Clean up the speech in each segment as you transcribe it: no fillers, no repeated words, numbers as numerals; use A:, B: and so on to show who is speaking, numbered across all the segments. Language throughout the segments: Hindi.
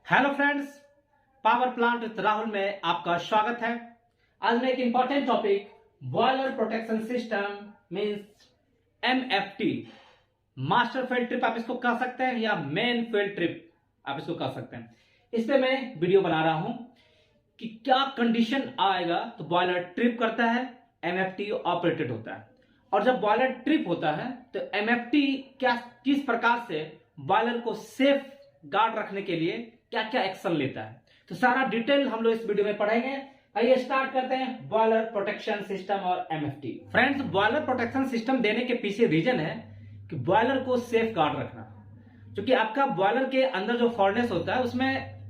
A: Hello friends, power plant with Rahul में आपका स्वागत है। आज मैं एक important topic boiler protection system means MFT, master field trip आप इसको कह सकते हैं या मेन फील्ड ट्रिप आप इसको कह सकते हैं। इस पे मैं वीडियो बना रहा हूं कि क्या कंडीशन आएगा तो बॉयलर ट्रिप करता है, एमएफटी ऑपरेटेड होता है। और जब बॉयलर ट्रिप होता है तो एमएफटी क्या किस प्रकार से बॉयलर को सेफ गार्ड रखने के लिए क्या क्या एक्शन लेता है, तो सारा डिटेल हम लोग इस वीडियो में पढ़ेंगे। आइए स्टार्ट करते हैं बॉयलर प्रोटेक्शन सिस्टम और MFT. Friends, boiler protection system देने के पीछे रीजन है कि बॉयलर को सेफ गार्ड रखना, क्योंकि आपका बॉयलर के अंदर जो फर्नेस होता है उसमें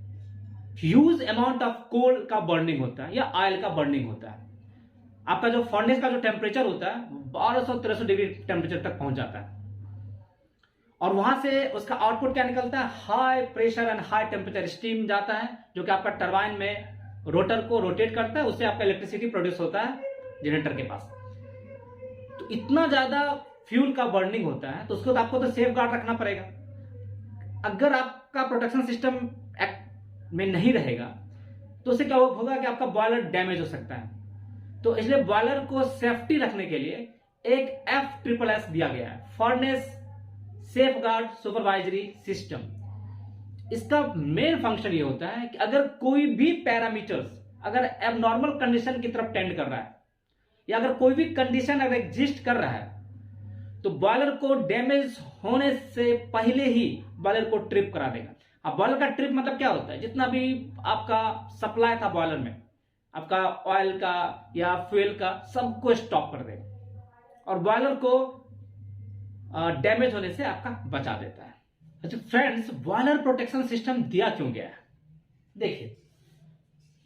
A: ह्यूज अमाउंट ऑफ कोल का बर्निंग होता है या ऑयल का बर्निंग होता है। आपका जो फर्नेस का जो टेम्परेचर होता है 1200-1300 डिग्री टेम्परेचर तक पहुंच जाता है और वहां से उसका आउटपुट क्या निकलता है, high pressure and high temperature steam जाता है, जो कि आपका टरबाइन में रोटर को रोटेट करता है, उससे आपका इलेक्ट्रिसिटी प्रोड्यूस होता है जनरेटर के पास। तो इतना ज्यादा फ्यूल का बर्निंग होता है तो उसको तो आपको तो सेफ गार्ड रखना पड़ेगा। अगर आपका प्रोटेक्शन सिस्टम में नहीं रहेगा तो उससे क्या होगा कि आपका बॉयलर डैमेज हो सकता है। तो इसलिए बॉयलर को सेफ्टी रखने के लिए एक FSSS दिया गया है, furnace safe guard supervisory system. इसका मेन फंक्शन ये होता है कि अगर कोई भी पैरामीटर्स अगर एबनॉर्मल कंडीशन की तरफ टेंड कर रहा है या अगर कोई भी कंडीशन अगर एग्जिस्ट कर रहा है तो बॉयलर को डैमेज होने से पहले ही बॉयलर को ट्रिप करा देगा। अब बॉयलर का ट्रिप मतलब क्या होता है, जितना भी आपका सप्लाई था बॉयलर में, आपका ऑयल का या फ्यूल का, सबको स्टॉप कर देगा और बॉयलर को डैमेज होने से आपका बचा देता है। अच्छा फ्रेंड्स, बॉयलर प्रोटेक्शन सिस्टम दिया क्यों गया है? देखिए,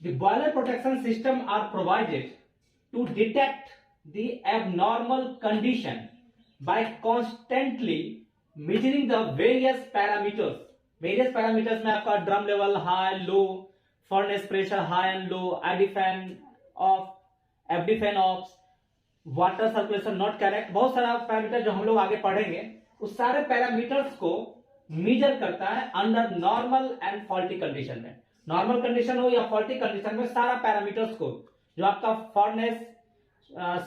A: the boiler protection system are provided to detect the abnormal condition by constantly measuring the various parameters. Various parameters में आपका drum level high low, furnace pressure high and low, FD fan off, water circulation not correct, बहुत सारा पैरामीटर जो हम लोग आगे पढ़ेंगे, उस सारे पैरामीटर्स को मेजर करता है under normal and faulty condition में। नॉर्मल कंडीशन हो या फॉल्टी कंडीशन में सारा पैरामीटर्स को जो आपका furnace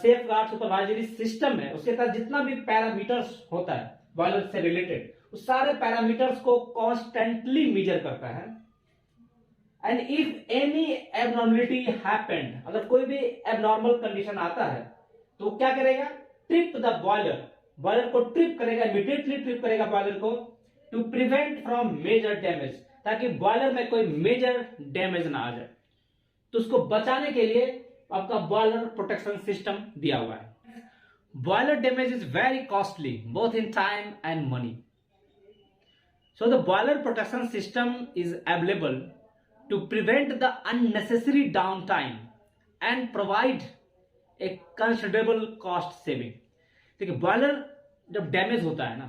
A: safe guard supervisory system है उसके तहत जितना भी पैरामीटर्स होता है बॉयलर से रिलेटेड, उस सारे पैरामीटर्स को कॉन्स्टेंटली मेजर करता है। And if any abnormality happened, अगर कोई भी एबनॉर्मल कंडीशन आता है तो क्या करेगा, ट्रिप द बॉयलर, बॉयलर को ट्रिप करेगा, इमीडिएटली ट्रिप करेगा बॉयलर को, to prevent from major damage, ताकि बॉयलर में कोई मेजर डैमेज ना आ जाए। तो उसको बचाने के लिए आपका बॉयलर प्रोटेक्शन सिस्टम दिया हुआ है। Boiler damage is very costly both in time and money, so the boiler protection system is available to prevent the unnecessary down time and provide एक कंसिडरेबल कॉस्ट सेविंग। देखिए, बॉयलर जब डैमेज होता है ना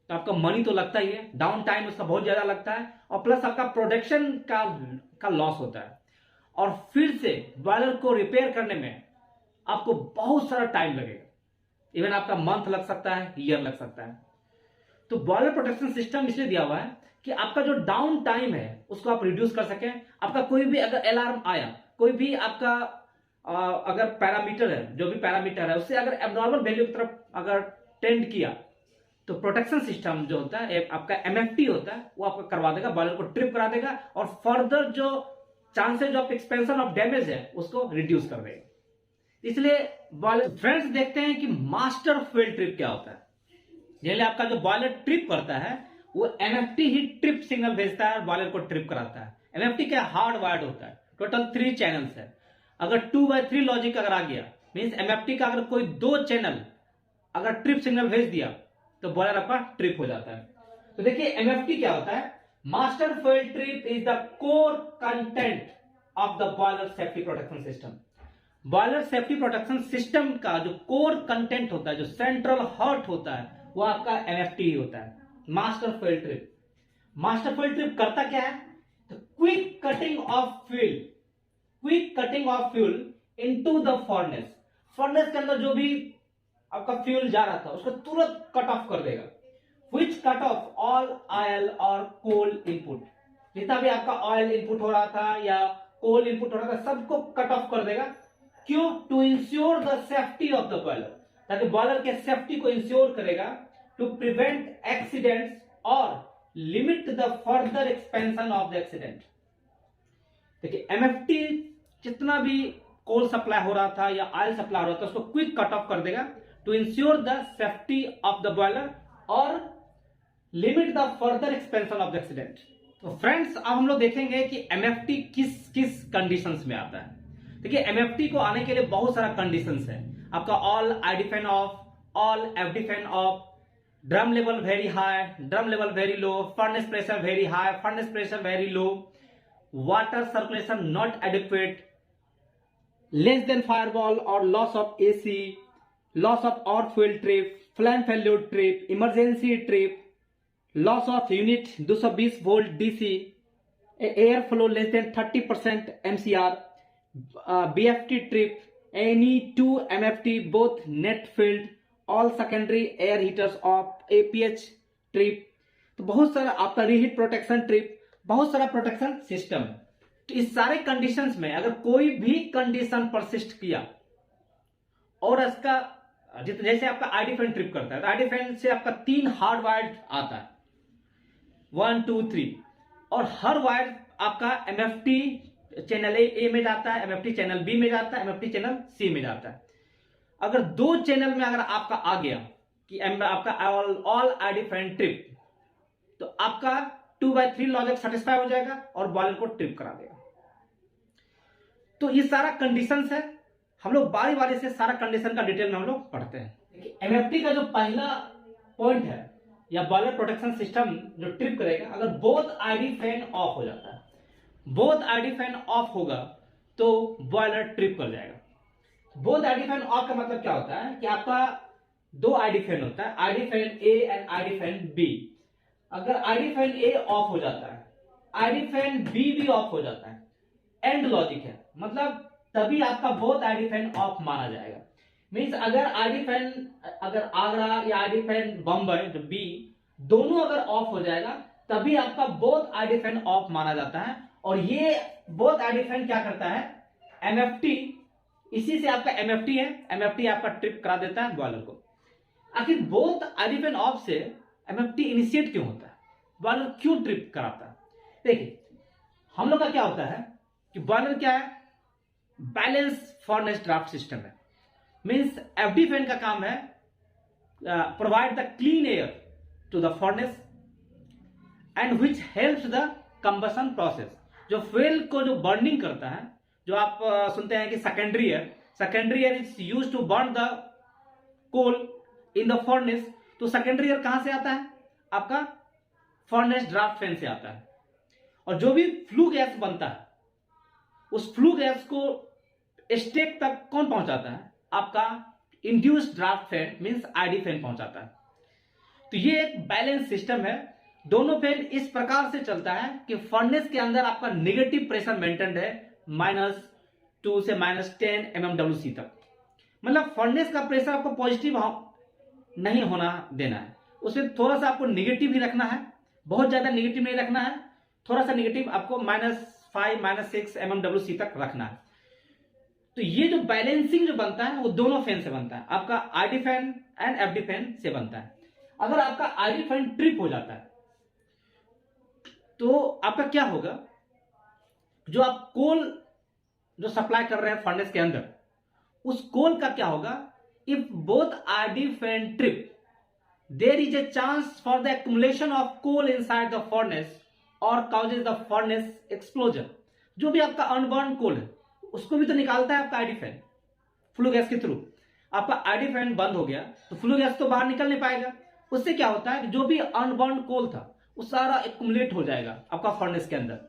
A: तो आपका मनी तो लगता ही है, डाउन टाइम उसका बहुत ज्यादा लगता है और प्लस आपका प्रोडक्शन का लॉस होता है और फिर से बॉयलर को रिपेयर करने में आपको बहुत सारा टाइम लगेगा, इवन आपका मंथ लग सकता है, ईयर लग सकता है। तो बॉयलर प्रोटेक्शन सिस्टम इसलिए दिया हुआ है कि आपका जो डाउन टाइम है उसको आप रिड्यूस कर सकें। आपका कोई भी अगर अलार्म आया, कोई भी आपका अगर पैरामीटर है, जो भी पैरामीटर है उससे अगर एबनॉर्मल वैल्यू की तरफ अगर टेंड किया तो प्रोटेक्शन सिस्टम जो होता है आपका एमएफटी होता है वो आपको करवा देगा, बॉयलर को ट्रिप करा देगा और फर्दर जो chances of expansion of damage है उसको रिड्यूस कर देगा। इसलिए बॉयलर फ्रेंड्स देखते हैं कि मास्टर फील्ड ट्रिप क्या होता है। जैसे आपका जो बॉयलर ट्रिप करता है वो एमएफटी ही ट्रिप सिग्नल भेजता है और बॉयलर को ट्रिप कराता है। एमएफटी क्या हार्ड वायर्ड होता है, टोटल 3 चैनल्स है। अगर 2/3 लॉजिक अगर आ गया मींस एमएफटी का अगर कोई 2 चैनल अगर ट्रिप सिग्नल भेज दिया तो बॉयलर आपका ट्रिप हो जाता है। तो देखिए एमएफटी क्या होता है, master field trip is the core content of the boiler safety protection system. Boiler safety protection system का जो कोर कंटेंट होता है, जो सेंट्रल हार्ट होता है, वो आपका एमएफटी ही होता है, master field trip. Master field trip करता क्या है, तो quick cutting of fuel into the furnace. Furnace के अंदर जो भी आपका फ्यूल जा रहा था उसको तुरंत कट ऑफ कर देगा, which cut off all oil और कोल इनपुट। जितना भी आपका ऑयल इनपुट हो रहा था या कोल इनपुट हो रहा था सबको कट ऑफ कर देगा। क्यों? To ensure the safety of the boiler, ताकि बॉयलर के सेफ्टी को इंश्योर करेगा, टू प्रिवेंट एक्सीडेंट्स और limit the further expansion of the accident. देखिए एमएफटी जितना भी कोल सप्लाई हो रहा था या ऑयल सप्लाई हो रहा था उसको क्विक कट ऑफ कर देगा, to ensure the safety of the boiler और limit the further expansion of the accident. तो फ्रेंड्स अब हम लोग देखेंगे कि एमएफटी किस किस कंडीशंस में आता है। देखिए एमएफटी को आने के लिए बहुत सारा कंडीशंस है। आपका all ID fan off, all FD fan off, drum level very high, drum level very low, furnace pressure very high, furnace pressure very low, water circulation not adequate, less than fireball और loss of AC, loss of all fuel trip, flame failure trip, emergency trip, loss of unit 220 volt DC, air flow less than 30% MCR, BFT trip, any 2 MFT both net field, all secondary air heaters of APH trip. तो बहुत सारा आपका रीहीट प्रोटेक्शन ट्रिप, बहुत सारा प्रोटेक्शन सिस्टम। तो इस सारे कंडीशंस में अगर कोई भी कंडीशन परसिस्ट किया और इसका जैसे आपका आईडी फैन ट्रिप करता है तो आईडी फैन से आपका 3 हार्ड वायर आता है 1 2 3 और हर वायर आपका एमएफटी चैनल ए में जाता है, एमएफटी चैनल बी में जाता है, एमएफटी चैनल सी में जाता है। अगर 2 चैनल में अगर आपका आ गया कि आपका ऑल आईडी फैन ट्रिप तो आपका 2/3 लॉजिक सेटिस्फाई हो जाएगा और बॉयलर को ट्रिप करा देगा। तो ये सारा कंडीशंस है, हम लोग बारी बारी से सारा कंडीशन का डिटेल में हम लोग पढ़ते हैं। एमएफटी का जो पहला पॉइंट है या बॉयलर प्रोटेक्शन सिस्टम जो ट्रिप करेगा, अगर बोथ आईडी फैन ऑफ हो जाता है, बोथ आईडी फैन ऑफ होगा तो बॉयलर ट्रिप कर जाएगा। बोथ आईडी फैन ऑफ का मतलब क्या होता है कि आपका 2 आईडी फैन होता है, ID fan A and ID fan B. अगर आईडी फैन ए ऑफ हो जाता है, आईडी फैन बी भी ऑफ हो जाता है, एंड लॉजिक है, मतलब तभी आपका बोथ आईडी फैन ऑफ माना जाएगा। मींस अगर आईडी फैन अगर आगरा या आईडी फैन बम्बई जो बी दोनों अगर ऑफ हो जाएगा तभी आपका बोथ आईडी फैन ऑफ माना जाता है। और ये बोथ आईडी फैन क्या करता है, एमएफटी, इसी से आपका एमएफटी है, एमएफटी आपका ट्रिप करा देता है बॉयलर को। आखिर बोथ आईडी फैन ऑफ से एमएफटी इनिशिएट क्यों होता है, बॉयलर क्यों ट्रिप कराता है? देखिए हम लोग का क्या होता है कि बॉयलर क्या है, बैलेंस फर्नेस ड्राफ्ट सिस्टम है। मींस एफडी फैन का काम है provide the clean air to the furnace and which helps the combustion process. जो फ्यूल को जो बर्निंग करता है, जो आप सुनते हैं कि secondary air is used to burn the coal in the furnace. तो सेकेंडरी एयर कहां से आता है, आपका फर्नेस ड्राफ्ट फैन से आता है। और जो भी फ्लू गैस बनता है उस फ्लू गैस को स्टेक तक कौन पहुंचाता है, आपका induced draft fan means ID fan पहुंचाता है। तो ये एक बैलेंस सिस्टम है, दोनों फैन इस प्रकार से चलता है कि फर्नेस के अंदर आपका नेगेटिव प्रेशर मेंटेन्ड है -2 से -10 mmWc तक। मतलब फर्नेस का प्रेशर आपको पॉजिटिव नहीं होना देना है, उसमें थोड़ा सा आपको नेगेटिव ही रखना है, बहुत ज्यादा नेगेटिव नहीं रखना है, थोड़ा सा नेगेटिव आपको -5 -6 mmWc तक रखना है। तो ये जो बैलेंसिंग जो बनता है वो दोनों फैन से बनता है, आपका ID fan and FD fan से बनता है। अगर आपका आईडी फैन ट्रिप हो जाता है तो आपका क्या होगा, जो आप कोल जो सप्लाई कर रहे हैं फर्नेस के अंदर उस कोल का क्या होगा, if both ID fan trip there is a chance for the accumulation of coal inside the furnace और काउजेज द फर्नेस एक्सप्लोजन। जो भी आपका अनबर्न कोल है उसको भी तो निकालता है आपका आईडी फैन फ्लू गैस के थ्रू। आपका आईडी फैन बंद हो गया तो फ्लू गैस तो बाहर निकल नहीं पाएगा, उससे क्या होता है कि जो भी अनबर्न कोल था वो सारा एक्युमुलेट हो जाएगा आपका फर्नेस के अंदर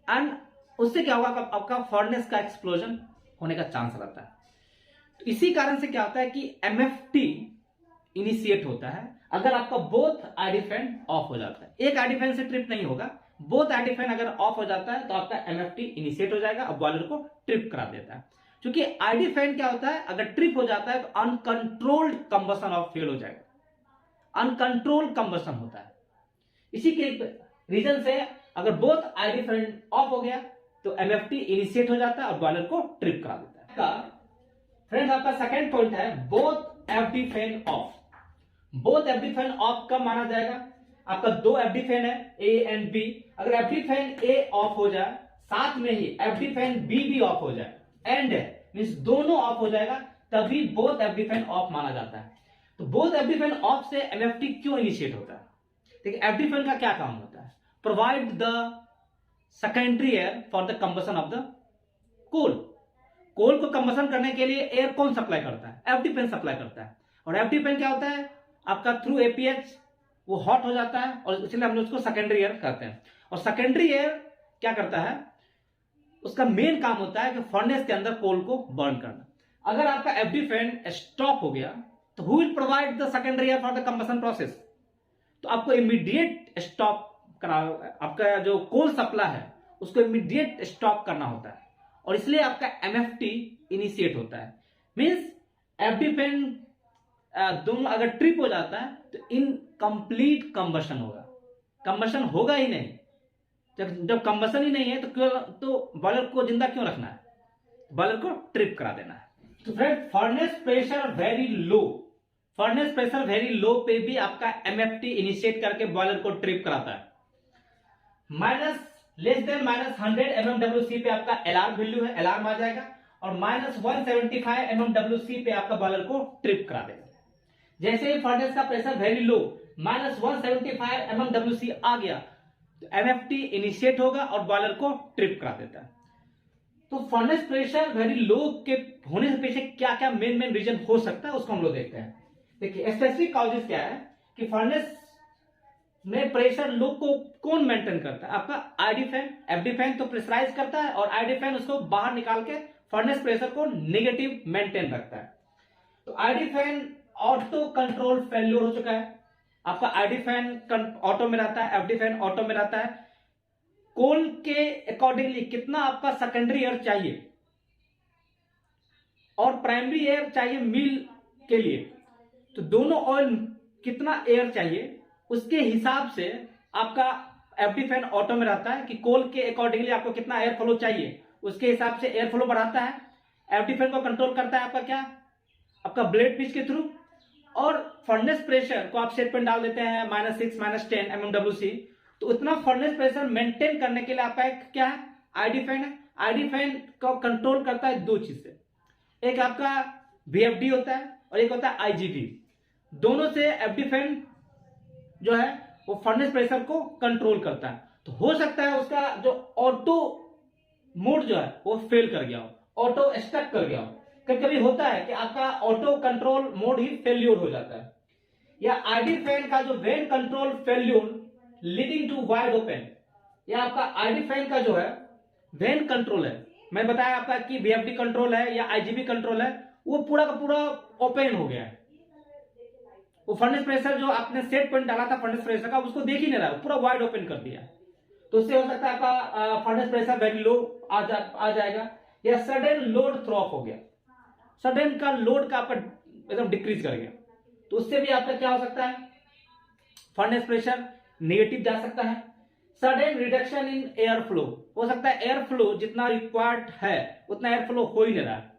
A: एंड उससे क्या होगा, आपका फर्नेस का एक्सप्लोजन होने का चांस रहता है। तो इसी कारण से क्या होता है कि एमएफटी इनिशिएट होता है अगर आपका बोथ आईडी फैन ऑफ हो जाता है। एक आईडी फैन से ट्रिप नहीं होगा, बोथ आईडी फैन अगर ऑफ हो जाता है तो आपका एमएफटी इनिशिएट हो जाएगा और बॉयलर को ट्रिप करा देता है। क्योंकि आईडी फैन क्या होता है, अगर ट्रिप हो जाता है तो अनकंट्रोल्ड कंबशन ऑफ फ्यूल हो जाएगा, अनकंट्रोल्ड कंबशन होता है। इसी के रीजन से अगर बोथ आईडी फैन ऑफ हो गया तो एमएफटी इनिशिएट हो जाता है और बॉयलर को ट्रिप करा देता है। फ्रेंड्स आपका सेकंड पॉइंट है both FD fan of. Both FD fan of कब माना जाएगा? आपका दो एफडी फैन है ए एंड बी, अगर एफडी फैन ए ऑफ हो जाए साथ में ही एफडी फैन बी भी ऑफ हो जाए, एंड मींस दोनों ऑफ हो जाएगा, तभी बोथ एफडी फैन ऑफ माना जाता है। तो बोथ एफडी फैन ऑफ से एमएफटी क्यों इनिशिएट होता है? देखिए एफडी फैन का क्या काम होता है? Provide the secondary air for the combustion of the coal. Coal को कंबशन करने के लिए एयर कौन सप्लाई करता है? एफडी फैन सप्लाई करता है। और एफडी फैन क्या होता है? आपका थ्रू एपीएच वो हॉट हो जाता है और इसलिए हम लोग उसको सेकेंडरी एयर कहते हैं। और सेकेंडरी एयर क्या करता है? उसका मेन काम होता है कि फर्नेस के अंदर कोल को बर्न करना। अगर आपका एफडी फैन स्टॉप हो गया तो who will provide the secondary air for the combustion process? तो आपको इमीडिएट स्टॉप करा, आपका जो कोल सप्लाई है उसको इमीडिएट स्टॉप करना होता है और इसलिए आपका एमएफटी इनिशिएट होता है। मींस एफडी फैन दोनों अगर ट्रिप हो जाता है तो इनकम्प्लीट कंबशन होगा, कंबशन होगा ही नहीं। जब कंबशन ही नहीं है तो बॉयलर को जिंदा क्यों रखना है? बॉयलर को ट्रिप करा देना है। तो friend furnace pressure very low, furnace pressure very लो पे भी आपका एमएफटी इनिशिएट करके बॉयलर को ट्रिप कराता है। -100 mmWc पे आपका एलार्म वैल्यू है, अलार्म आ जाएगा और -175 mmWc पे आपका बॉयलर को ट्रिप करा देगा। जैसे ही फर्नेस का प्रेशर वेरी लो -175 mmWc आ गया तो एमएफटी इनिशिएट होगा और बॉयलर को ट्रिप करा देता है। तो फर्नेस प्रेशर वेरी लो के होने से पीछे क्या क्या मेन रीजन हो सकता है उसको हम लोग देखते हैं। देखिए स्पेसिफिक कॉजेस क्या है कि फर्नेस में प्रेशर लो को कौन मेंटेन करता है? आपका आईडी फैन। एफडी फैन तो प्रेशराइज करता है और आईडी फैन उसको बाहर निकाल के फर्नेस प्रेशर को नेगेटिव मेंटेन रखता है। तो ID fan auto control failure हो चुका है। आपका आईडी फैन ऑटो में रहता है, एफडी फैन ऑटो में रहता है। कोल के अकॉर्डिंगली कितना आपका सेकेंडरी एयर चाहिए और प्राइमरी एयर चाहिए मील के लिए, तो दोनों ऑयल कितना एयर चाहिए उसके हिसाब से आपका एफडी फैन ऑटो में रहता है कि कोल के अकॉर्डिंगली आपको कितना एयर फ्लो चाहिए, उसके हिसाब से एयर फ्लो बढ़ाता है। एफडी फैन को कंट्रोल करता है आपका क्या? आपका ब्लेड पिच के थ्रू। और फर्नेस प्रेशर को आप सेट पर डाल देते हैं -6 -10 mmWc, तो उतना फर्नेस प्रेशर मेंटेन करने के लिए आपका एक क्या है? आईडी फैन है। आईडी फैन को कंट्रोल करता है दो चीज से, एक आपका वीएफडी होता है और एक होता है आईजीवी। दोनों से एफडी फैन जो है वो फर्नेस प्रेशर को कंट्रोल करता है। तो हो सकता है उसका जो ऑटो मोड जो है वो फेल कर गया हो, ऑटो स्टक कर गया हो। कभी कभी होता है कि आपका ऑटो कंट्रोल मोड ही फेल्यूर हो जाता है, या आईडी फैन का जो vane control failure leading to wide open, या आपका आईडी फैन का जो है वेन कंट्रोल है, मैं बताया आपका कि वीएफडी कंट्रोल है या आईजीबी कंट्रोल है, वो पूरा का पूरा ओपन हो गया है। वो फर्नेस प्रेशर जो आपने सेट पॉइंट डाला था फर्नेस प्रेशर का उसको देख ही नहीं रहा, पूरा वाइड ओपन कर दिया। तो उससे हो सकता है आपका फर्नेस प्रेशर वेरी लो आ जाएगा, या सडन लोड थ्रो ऑफ हो गया, सडन का लोड का आपका एकदम डिक्रीज कर गया, तो उससे भी आपका क्या हो सकता है? फर्नेस प्रेशर नेगेटिव जा सकता है। Sudden reduction in air flow, हो सकता है एयर फ्लो जितना रिक्वायर्ड है उतना एयर फ्लो हो ही नहीं रहा है,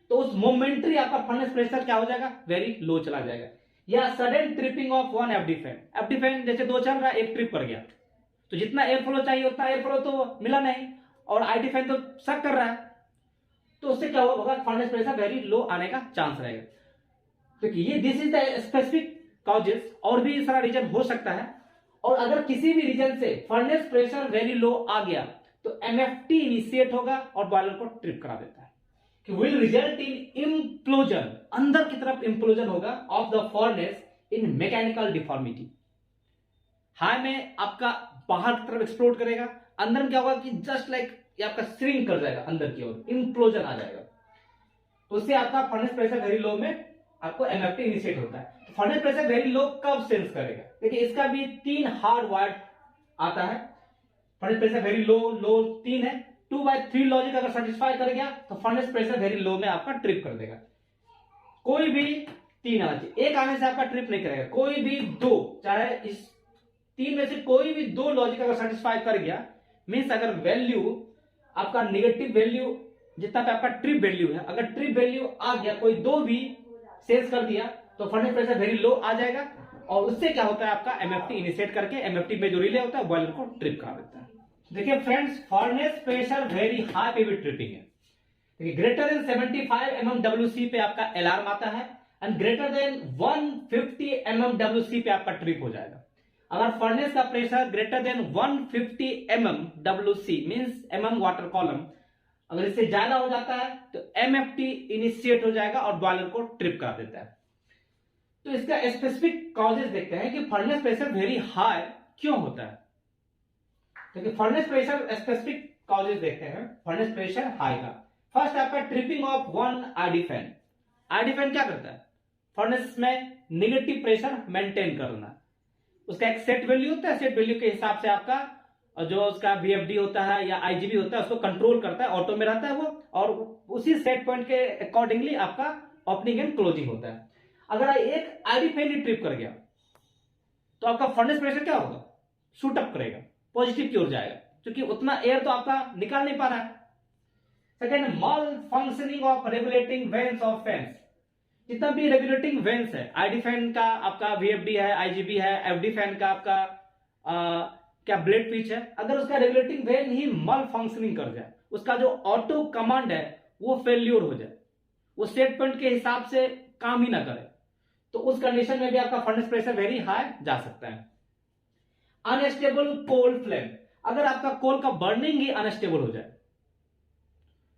A: तो उस मोमेंटरी आपका फर्नेस प्रेशर क्या हो जाएगा? वेरी लो चला जाएगा। या sudden tripping of one FD fan, FD fan जैसे दो चल रहा है, एक ट्रिप कर गया, तो जितना एयर फ्लो चाहिए उतना एयर फ्लो तो मिला नहीं और आईडी फैन तो सक कर रहा है, तो उससे क्या होगा? फर्नेस प्रेशर वेरी लो आने का चांस रहेगा। तो ये this is the specific causes, और भी सारा रीजन हो सकता है। और अगर किसी भी रीजन से फर्नेस प्रेशर वेरी लो आ गया तो एमएफटी इनिशिएट होगा और बॉयलर को ट्रिप करा देता है, कि विल रिजल्ट इन इम्प्लोजन, अंदर की तरफ इम्प्लोजन होगा of the furnace in mechanical deformity. High में आपका बाहर की तरफ एक्सप्लोड करेगा, अंदर में क्या होगा कि जस्ट लाइक ये आपका श्रिंक कर जाएगा, अंदर की ओर इम्प्लोजन आ जाएगा। तो उससे आपका फर्नेस प्रेशर वेरी लो में आपको एमएफटी इनिशिएट होता है। तो फर्नेस प्रेशर वेरी लो कब सेंस करेगा? देखिए इसका भी 3 हार्ड वर्ड आता है। फर्नेस प्रेशर वेरी लो 3 है, 2/3 लॉजिक अगर सेटिस्फाई कर गया तो फर्नेस प्रेशर वेरी लो में आपका ट्रिप कर देगा। कोई भी 3 आना चाहिए, एक आने से आपका ट्रिप नहीं करेगा, कोई भी 2, चाहे इस तीन में से कोई भी दो लॉजिक अगर सेटिस्फाई कर गया, मीन्स अगर वैल्यू आपका नेगेटिव वैल्यू जितना पे आपका ट्रिप वैल्यू है, अगर ट्रिप वैल्यू आ गया, कोई दो भी सेंस कर दिया, तो फर्नेस प्रेशर वेरी लो आ जाएगा, और उससे क्या होता है आपका एमएफटी इनिशिएट करके एमएफटी में जो रिले होता है बॉयलर को ट्रिप करा देता है। देखिए friends, furnace pressure very high पे भी ट्रिपिंग है। देखिए ग्रेटर देन 75 mmWc पे आपका अलार्म आता है, एंड ग्रेटर देन 150 mmWc पे आपका ट्रिप हो जाएगा। अगर फर्नेस का pressure greater than 150 mmWc means mm water column, अगर इससे ज्यादा हो जाता है तो एमएफटी इनिशिएट हो जाएगा और बॉयलर को ट्रिप करा देता है। तो इसका स्पेसिफिक कॉजेस देखते हैं कि फर्नेस प्रेशर वेरी हाई क्यों होता है। देखिए फर्नेस प्रेशर स्पेसिफिक कॉजेस देखते हैं फर्नेस प्रेशर हाई का। फर्स्ट आपका tripping of one ID fan. ID fan क्या करता है, फर्नेस में नेगेटिव प्रेशर मेंटेन करना। उसका एक सेट वैल्यू होता है, सेट वैल्यू के हिसाब से आपका जो उसका बीएफडी होता है या आईजीबी होता है उसको कंट्रोल करता है, ऑटो में रहता है वो, और उसी सेट पॉइंट के अकॉर्डिंगली आपका ओपनिंग एंड क्लोजिंग होता है। अगर एक आईडी फैन ही ट्रिप कर गया तो आपका फर्नेस प्रेशर क्या होगा, शूट अप करेगा, पॉजिटिव की ओर जाएगा, क्योंकि उतना एयर तो आपका निकाल नहीं पा रहा है। Second, mall functioning of regulating veins of fans. जितना भी रेगुलेटिंग वेन्स है, आईडी फैन का आपका वीएफडी है, आईजीबी है, एफडी फैन का आपका क्या ब्लेड पिच है, अगर उसका regulating when he mall functioning कर जाए, उसका जो ऑटो कमांड है वो फेल्यूर हो जाए, वो सेट पॉइंट के हिसाब से काम ही ना करे, तो उस कंडीशन में भी आपका फर्नेस प्रेशर वेरी हाई जा सकता है। अनस्टेबल कोल फ्लेम, अगर आपका कोल का बर्निंग ही अनस्टेबल हो जाए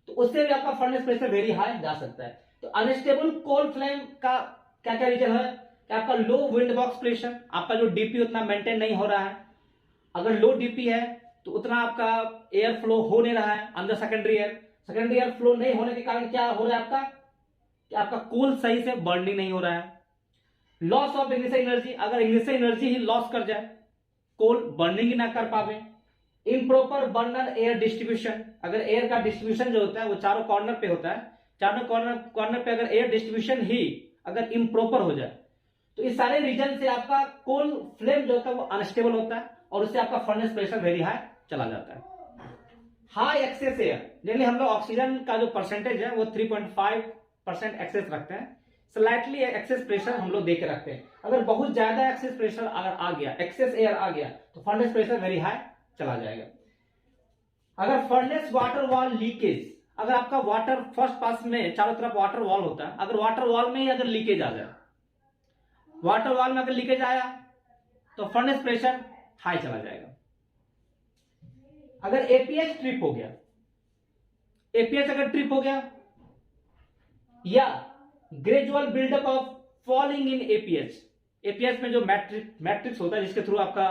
A: तो उससे भी आपका फर्नेस प्रेशर वेरी हाई जा सकता है। तो अनस्टेबल कोल फ्लेम का क्या क्या रीजन है कि आपका लो विंड बॉक्स प्रेशर, आपका जो डीपी उतना मेंटेन नहीं हो रहा है। अगर लो डीपी है तो उतना आपका एयर फ्लो हो नहीं रहा है अंदर सेकेंडरी एयर फ्लो नहीं होने के कारण क्या हो रहा है आपका, कि आपका कोल सही से बर्निंग नहीं हो रहा है। लॉस ऑफ इग्निशन एनर्जी, अगर इग्निशन एनर्जी ही लॉस कर जाए, कोल बर्निंग ही ना कर पावे। इम्प्रॉपर बर्नर एयर डिस्ट्रीब्यूशन, अगर एयर का डिस्ट्रीब्यूशन जो होता है वो चारों कॉर्नर पे होता है, चारों कॉर्नर पे अगर एयर डिस्ट्रीब्यूशन ही अगर इम्प्रॉपर हो जाए तो इस सारे रीजन से आपका कोल फ्लेम जो होता है वो अनस्टेबल होता है और उससे आपका फर्नेस प्रेशर वेरी हाई चला जाता है। हाई एक्सेस एयर, जनरली हम लोग ऑक्सीजन का जो परसेंटेज है वो 3.5% एक्सेस रखते हैं, स्लाइटली एक्सेस प्रेशर हम लोग देके रखते हैं। अगर बहुत ज्यादा एक्सेस प्रेशर अगर आ गया, एक्सेस एयर आ गया, तो फर्नेस प्रेशर वेरी हाई चला जाएगा। अगर फर्नेस वाटर वॉल लीकेज, अगर आपका वाटर फर्स्ट पास में चारों तरफ वाटर वॉल होता है, अगर वाटर वॉल में ही अगर लीकेज आ जाए, वाटर वॉल में अगर लीकेज आया तो फर्नेस प्रेशर हाई चला जाएगा। अगर एपीएच ट्रिप हो गया, एपीएच अगर ट्रिप हो गया या gradual buildup of fouling in APH, APH में जो मैट्रिक्स होता है जिसके थ्रू आपका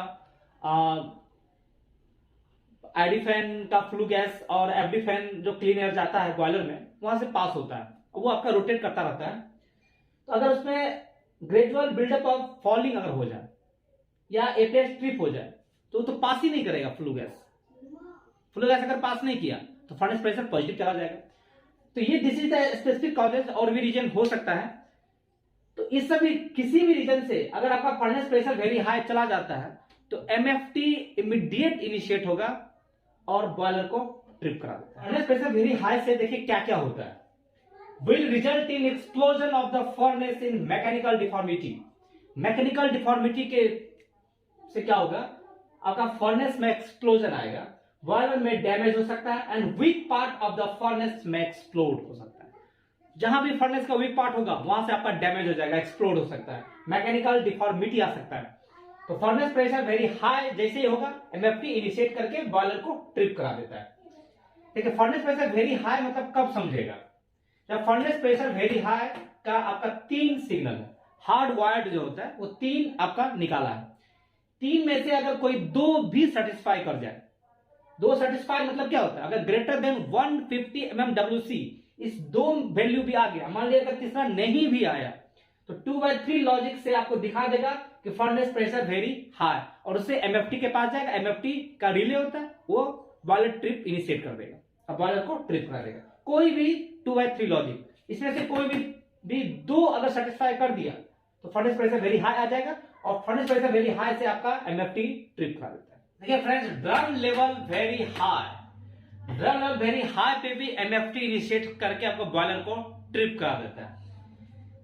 A: आईडी फैन का फ्लू गैस और एफडी फैन जो क्लीन एयर जाता है बॉयलर में, वहां से पास होता है, वो आपका रोटेट करता रहता है। तो अगर उसमें ग्रेजुअल बिल्डअप ऑफ फॉलिंग अगर हो जाए या एपीएच ट्रिप हो जाए तो पास ही नहीं करेगा फ्लू गैस अगर पास नहीं किया तो फर्नेस प्रेशर पॉजिटिव चला जाएगा। तो ये this is the specific causes, और भी रीजन हो सकता है। तो इस सभी किसी भी रीजन से अगर आपका फर्नेस प्रेशर वेरी हाई चला जाता है तो एमएफटी इमीडिएट इनिशिएट होगा और बॉयलर को ट्रिप करा देता है। फर्नेस प्रेशर वेरी हाई से देखिए क्या क्या होता है, will result in explosion of the furnace in mechanical deformity। Mechanical deformity के से क्या होगा, आपका फर्नेस में एक्सप्लोजन आएगा, बॉयलर में डैमेज हो सकता है, and weak part of the furnace में एक्सप्लोड हो सकता है। जहां भी फर्नेस का वीक पार्ट होगा वहां से आपका डैमेज हो जाएगा, एक्सप्लोड हो सकता है, मैकेनिकल डिफॉर्मिटी आ सकता है। तो फर्नेस प्रेशर वेरी हाई जैसे ही होगा एमएफटी इनिशिएट करके बॉयलर को ट्रिप करा देता है। देखिए फर्नेस प्रेशर वेरी हाई मतलब कब समझेगा, जब फर्नेस प्रेशर वेरी हाई का आपका 3 सिग्नल है, हार्ड वायर्ड जो होता है वो 3 आपका निकाला है, 3 में से अगर कोई 2 भी सेटिस्फाई कर जाए, 2 सेटिस्फाई मतलब क्या होता है, अगर ग्रेटर देन 150 mmWc इस 2 वैल्यू भी आ गया, मान लिया अगर तीसरा नहीं भी आया तो 2/3 लॉजिक से आपको दिखा देगा कि फर्नेस प्रेशर वेरी हाई, और उससे एमएफटी के पास जाएगा, एमएफटी का रिले होता है वो बॉयलर ट्रिप इनिशिएट कर देगा और बॉयलर को ट्रिप करा देगा। कोई भी 2/3 लॉजिक इसमें से कोई भी 2 अगर सेटिस्फाई कर दिया तो फर्नेस प्रेशर वेरी हाई आ जाएगा और फर्नेस प्रेशर वेरी हाई से आपका एमएफटी ट्रिप करा देता है। देखिए friends, drum level very high, drum level very high पे भी एमएफटी इनिशिएट करके आपको बॉयलर को ट्रिप करा देता है।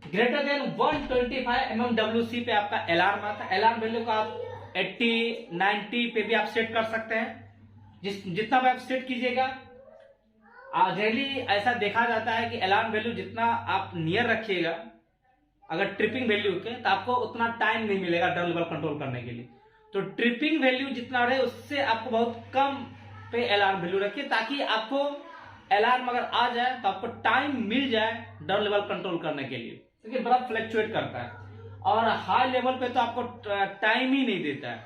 A: ग्रेटर देन 125 mmWc पे आपका अलार्म आता है। अलार्म वैल्यू को आप 80, 90 पे भी आप सेट कर सकते हैं। जितना भी आप सेट कीजिएगा, जनरली ऐसा देखा जाता है कि अलार्म वैल्यू जितना आप नियर रखिएगा अगर ट्रिपिंग वैल्यू के, तो आपको उतना टाइम नहीं मिलेगा ड्रम लेवल कंट्रोल करने के लिए। तो ट्रिपिंग वैल्यू जितना रहे उससे आपको बहुत कम पे अलार्म वैल्यू रखिए, ताकि आपको अलार्म अगर आ जाए तो आपको टाइम मिल जाए ड्रम लेवल कंट्रोल करने के लिए, क्योंकि बड़ा फ्लक्चुएट करता है और हाई लेवल पे तो आपको टाइम ही नहीं देता है।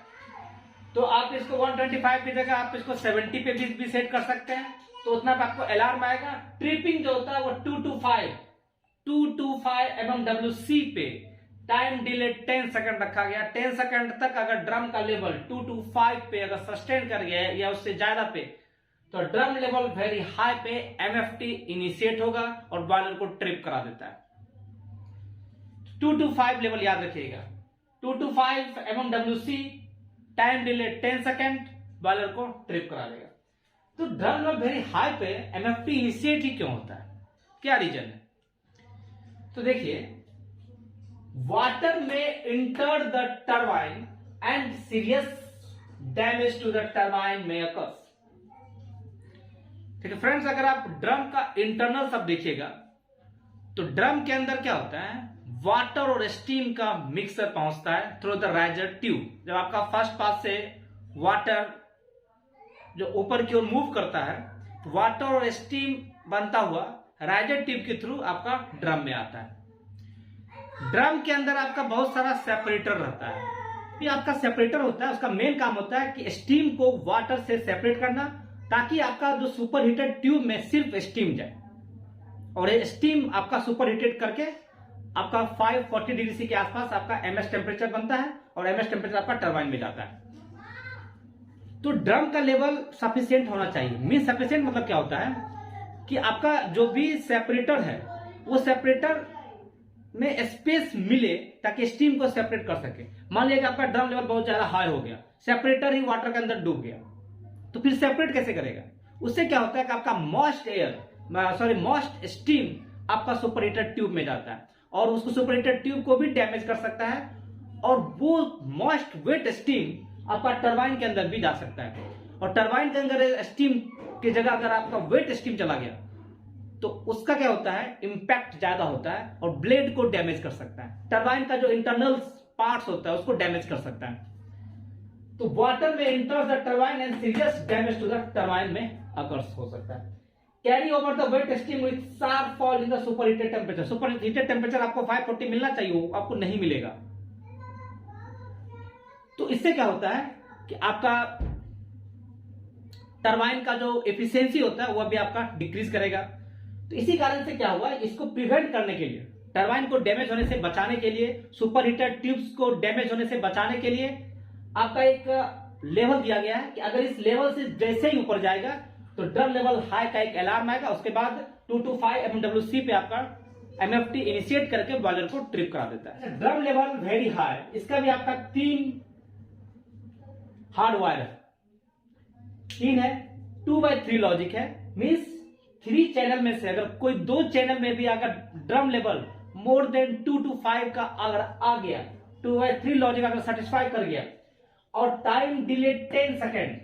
A: तो आप इसको 125 की जगह आप इसको 70 पे भी सेट कर सकते हैं, तो उतना पे आपको अलार्म आएगा। ट्रिपिंग जो होता है वो 225 mmWc पे टाइम डिले 10 सेकंड रखा गया। 10 सेकंड तक अगर ड्रम का लेवल 225 पे अगर सस्टेन कर गया है या उससे ज्यादा पे, तो ड्रम लेवल वेरी हाई पे एमएफटी इनिशिएट होगा और बॉयलर को ट्रिप करा देता है। 225 लेवल याद रखिएगा, 225 mmWc, time delay 10 second, boiler को ट्रिप करा देगा। तो ड्रम लेवल वेरी हाई पे एमएफटी इनिशिएट ही क्यों होता है, क्या रीजन है? तो देखिए, water may enter the turbine and serious damage to the turbine may occurs. ठीक है फ्रेंड्स, अगर आप ड्रम का इंटरनल सब देखिएगा तो ड्रम के अंदर क्या होता है, वाटर और स्टीम का मिक्सर पहुंचता है थ्रू द राइजर ट्यूब। जब आपका फर्स्ट पास से वाटर जो ऊपर की ओर मूव करता है, तो वाटर और स्टीम बनता हुआ राइजर ट्यूब के थ्रू आपका ड्रम में आता है। ड्रम के अंदर आपका बहुत सारा सेपरेटर रहता है। ये आपका सेपरेटर होता है, उसका मेन काम होता है कि स्टीम को वाटर से सेपरेट करना, ताकि आपका जो सुपर हीटेड ट्यूब में सिर्फ स्टीम जाए और ये स्टीम आपका सुपर हीटेड करके आपका 540 डिग्री सी के आसपास आपका एमएस टेम्परेचर बनता है और एमएस टेम्परेचर आपका टरबाइन में जाता है। तो ड्रम का लेवल सफिशिएंट होना चाहिए। मीन सफिशिएंट मतलब क्या होता है कि आपका जो भी सेपरेटर है वो सेपरेटर में स्पेस मिले ताकि स्टीम को सेपरेट कर सके। मान लिया कि आपका ड्रम लेवल बहुत ज्यादा हाई हो गया, सेपरेटर ही वाटर के अंदर डूब गया, तो फिर सेपरेट कैसे करेगा? उससे क्या होता है कि आपका मॉइस्ट स्टीम आपका सुपर हीटेड ट्यूब में जाता है और उसको सुपर हीटेड ट्यूब को भी डैमेज कर सकता है, और वो मॉइस्ट वेट स्टीम आपका टरबाइन के अंदर भी जा सकता है। और टरबाइन के अंदर स्टीम की जगह अगर आपका वेट स्टीम चला गया तो उसका क्या होता है, इंपैक्ट ज्यादा होता है और ब्लेड को डैमेज कर सकता है। टरबाइन का जो इंटरनल पार्ट्स होता है उसको डैमेज कर सकता है। तो water may enters the turbine and serious damage to the turbine may occurs हो सकता है। Carry over the wet steam with sharp fall in the superheated temperature. Superheated temperature आपको 540 मिलना चाहिए, वो आपको नहीं मिलेगा। तो इससे क्या होता है कि आपका टरबाइन का जो एफिशिएंसी होता है वो भी आपका डिक्रीज करेगा। तो इसी कारण से क्या हुआ, इसको प्रिवेंट करने के लिए, टरबाइन को डैमेज होने से बचाने के लिए, सुपर हीटेड ट्यूब्स को डैमेज होने से बचाने के लिए आपका एक लेवल दिया गया है कि अगर इस लेवल से जैसे ही ऊपर जाएगा तो ड्रम लेवल हाई का एक अलार्म आएगा। उसके बाद 225 mmWc पे आपका एमएफटी इनिशिएट करके बॉयलर को ट्रिप करा देता है। ड्रम लेवल वेरी हाई, इसका भी आपका 3 हार्ड वायर है, 3 है, 2/3 लॉजिक है। मीन्स 3 चैनल में से अगर कोई 2 चैनल में भी अगर drum level more than 2 to 5 का अगर आ गया, 2/3 लॉजिक अगर सेटिस्फाई कर गया और टाइम डिले 10 सेकेंड,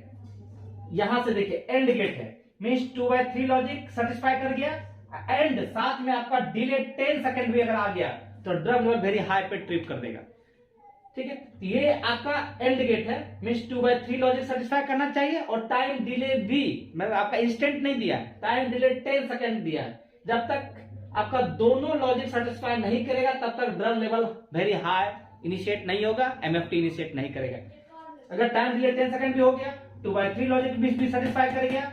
A: यहां से देखिए एंड गेट है, मीन्स 2/3 लॉजिक सेटिस्फाई कर गया एंड साथ में आपका डिले 10 सेकेंड भी अगर आ गया तो ड्रम लेवल वेरी हाई पे ट्रिप कर देगा। ठीक है, ये आपका एंड गेट है, मीन्स 2/3 लॉजिक सेटिस्फाई करना चाहिए और टाइम डिले भी, मतलब आपका इंस्टेंट नहीं दिया है, टाइम डिले 10 सेकेंड दिया है। जब तक आपका दोनों लॉजिक सेटिस्फाई नहीं करेगा तब तक drum level very high initiate नहीं होगा, एमएफटी इनिशिएट नहीं करेगा। अगर टाइम डिले 10 सेकेंड भी हो गया, 2/3 लॉजिक भी सेटिस्फाई कर गया,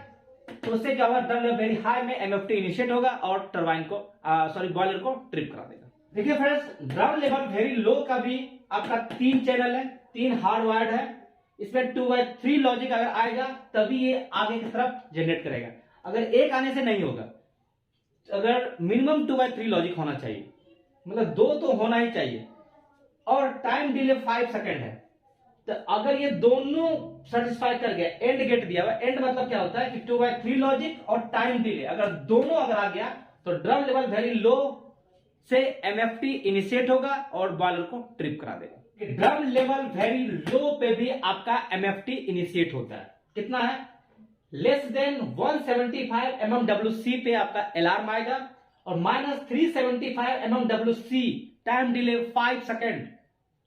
A: तो उससे क्या होगा, ड्रम लेवल वेरी हाई में एमएफटी इनिशिएट होगा और टरबाइन को बॉयलर को ट्रिप करा देगा। देखिए फ्रेंड्स, ड्रम लेवल वेरी लो का भी आपका 3 चैनल है, 3 हार्ड वायर्ड है। इसमें 2/3 लॉजिक अगर आएगा तभी ये आगे की तरफ जनरेट करेगा। अगर एक आने से नहीं होगा, अगर मिनिमम 2/3 लॉजिक होना चाहिए, मतलब 2 तो होना ही चाहिए। और टाइम डिले 5 सेकेंड है, तो अगर ये दोनों सेटिस्फाई कर गया, एंड गेट दिया हुआ, एंड मतलब क्या होता है कि 2/3 लॉजिक और टाइम डिले अगर दोनों अगर आ गया तो ड्रम लेवल वेरी लो से एमएफटी इनिशिएट होगा और बॉयलर को ट्रिप करा देगा। ड्रम लेवल वेरी लो पे भी आपका एमएफटी इनिशिएट होता है। कितना है? लेस देन 175 mmWc पे आपका अलार्म आएगा और -375 mmWc टाइम डिले 5 सेकेंड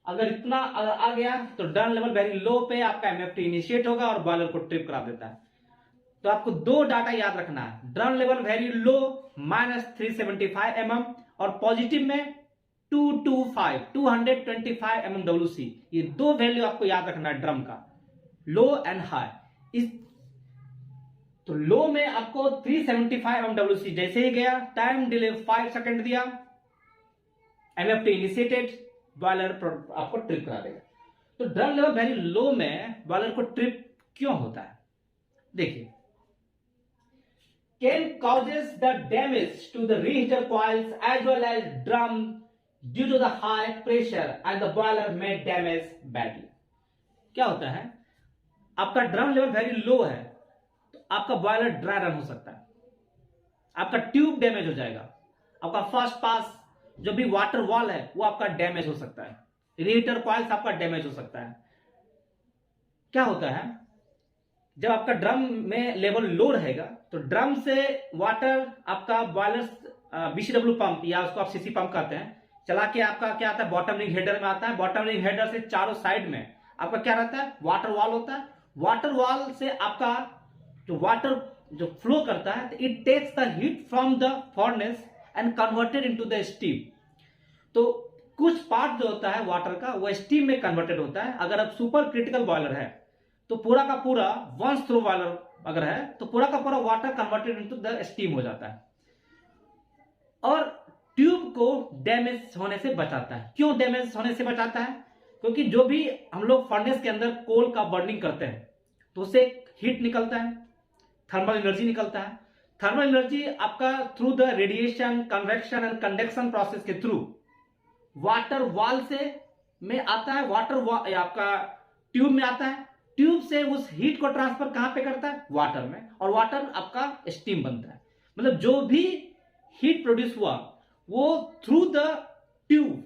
A: अगर इतना आ गया तो ड्रम लेवल वेरी लो पे आपका एमएफटी इनिशिएट होगा और बॉयलर को ट्रिप करा देता है। तो आपको दो डाटा याद रखना है, ड्रम लेवल वेरी लो -375 mm और पॉजिटिव में 225 mmWc। ये दो वैल्यू आपको याद रखना है ड्रम का, लो एंड हाई। इस तो लो में आपको 375 mmWc जैसे ही गया, टाइम डिले 5 सेकेंड दिया, एमएफटी इनिशिएटेड, बॉयलर आपको ट्रिप करा देगा। तो ड्रम लेवल वेरी लो में बॉयलर को ट्रिप क्यों होता है? देखिए, can causes the damage to the reheater coils as well as drum due to the high pressure and the boiler may damage badly। क्या होता है, आपका ड्रम लेवल वेरी लो है तो आपका बॉयलर ड्राई रन हो सकता है, आपका ट्यूब डैमेज हो जाएगा, आपका फर्स्ट पास जो भी वाटर वॉल है वो आपका डैमेज हो सकता है, रीहीटर कॉइल्स आपका डैमेज हो सकता है। क्या होता है, जब आपका ड्रम में लेवल लो रहेगा तो ड्रम से वाटर आपका बॉयलर बीसीडब्ल्यू पंप या उसको आप सीसी पंप कहते हैं, चला के आपका क्या आता है, बॉटम रिंग हेडर में आता है। बॉटम रिंग हेडर से चारों साइड में आपका क्या रहता है, वाटर वॉल होता है। वाटर वॉल से आपका जो वाटर जो फ्लो करता है, तो it takes the heat from the furnace and converted into the steam. तो कुछ पार्ट जो होता है वाटर का वो स्टीम में कन्वर्टेड होता है। अगर अब सुपर क्रिटिकल बॉयलर है तो पूरा का पूरा वंस थ्रू बॉयलर अगर है तो पूरा का पूरा water converted into the steam हो जाता है और ट्यूब को डैमेज होने से बचाता है। क्यों डैमेज होने से बचाता है? क्योंकि जो भी हम लोग फर्नेस के अंदर कोल का बर्निंग करते हैं तो उससे हीट निकलता है, थर्मल एनर्जी निकलता है। थर्मल एनर्जी आपका through the radiation, convection and conduction process के थ्रू वाटर वॉल से में आता है, वाटर आपका ट्यूब में आता है, ट्यूब से उस हीट को ट्रांसफर कहां पे करता है, वाटर में, और वाटर आपका स्टीम बनता है। मतलब जो भी हीट प्रोड्यूस हुआ वो थ्रू द ट्यूब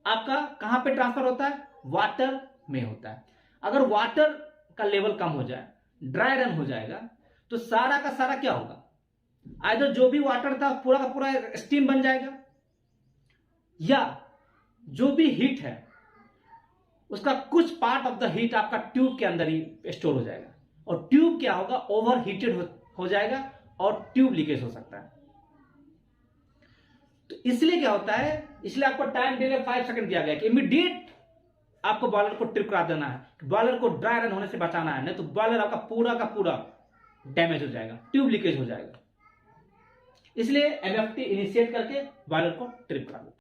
A: आपका कहां पे ट्रांसफर होता है, वाटर में होता है। अगर वाटर का लेवल कम हो जाए, ड्राई रन हो जाएगा, तो सारा का सारा क्या होगा, आइदर जो भी वाटर था पूरा का पूरा स्टीम बन जाएगा, या जो भी हीट है उसका कुछ पार्ट ऑफ द हीट आपका ट्यूब के अंदर ही स्टोर हो जाएगा और ट्यूब क्या होगा, ओवर हीटेड हो जाएगा और ट्यूब लीकेज हो सकता है। तो इसलिए क्या होता है, इसलिए आपको टाइम डिले 5 सेकंड दिया गया कि इमीडिएट आपको बॉयलर को ट्रिप करा देना है, बॉयलर को ड्राई रन होने से बचाना है, नहीं तो बॉयलर आपका पूरा का पूरा डैमेज हो जाएगा, ट्यूब लीकेज हो जाएगा। इसलिए एमएफटी इनिशिएट करके बॉयलर को ट्रिप करा दो।